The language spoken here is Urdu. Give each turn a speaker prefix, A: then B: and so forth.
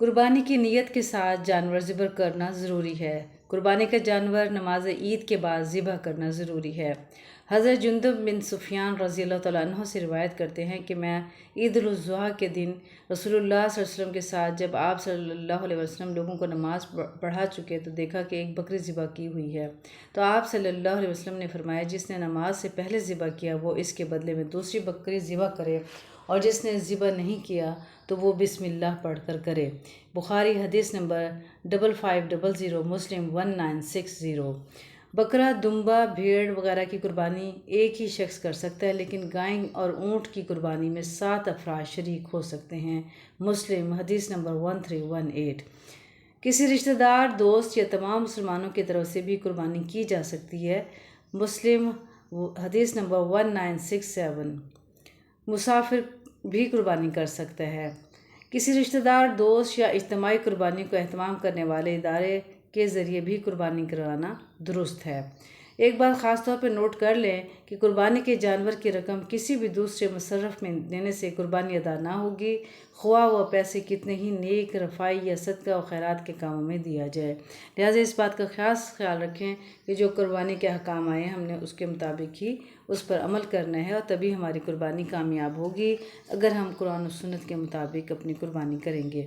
A: قربانی کی نیت کے ساتھ جانور ذبح کرنا ضروری ہے۔ قربانی کا جانور نماز عید کے بعد ذبح کرنا ضروری ہے۔ حضرت جندب بن سفیان رضی اللہ تعالیٰ عنہ سے روایت کرتے ہیں کہ میں عید الاضحیٰ کے دن رسول اللہ صلی اللہ علیہ وسلم کے ساتھ جب آپ صلی اللہ علیہ وسلم لوگوں کو نماز پڑھا چکے تو دیکھا کہ ایک بکری ذبح کی ہوئی ہے۔ تو آپ صلی اللہ علیہ وسلم نے فرمایا، جس نے نماز سے پہلے ذبح کیا وہ اس کے بدلے میں دوسری بکری ذبح کرے، اور جس نے ذبح نہیں کیا تو وہ بسم اللہ پڑھ کر کرے۔ بخاری حدیث نمبر 5500، مسلم 1960۔ بکرا، دمبا، بھیڑ وغیرہ کی قربانی ایک ہی شخص کر سکتا ہے، لیکن گائے اور اونٹ کی قربانی میں 7 افراد شریک ہو سکتے ہیں۔ مسلم حدیث نمبر 1318۔ کسی رشتہ دار، دوست یا تمام مسلمانوں کی طرف سے بھی قربانی کی جا سکتی ہے۔ مسلم حدیث نمبر 1967۔ مسافر بھی قربانی کر سکتا ہے۔ کسی رشتہ دار، دوست یا اجتماعی قربانی کو اہتمام کرنے والے ادارے کے ذریعے بھی قربانی کرانا درست ہے۔ ایک بات خاص طور پر نوٹ کر لیں کہ قربانی کے جانور کی رقم کسی بھی دوسرے مصرف میں دینے سے قربانی ادا نہ ہوگی، خواہ وہ پیسے کتنے ہی نیک، رفائی یا صدقہ و خیرات کے کاموں میں دیا جائے۔ لہٰذا اس بات کا خاص خیال رکھیں کہ جو قربانی کے احکام آئے ہم نے اس کے مطابق ہی اس پر عمل کرنا ہے، اور تبھی ہماری قربانی کامیاب ہوگی اگر ہم قرآن و سنت کے مطابق اپنی قربانی کریں گے۔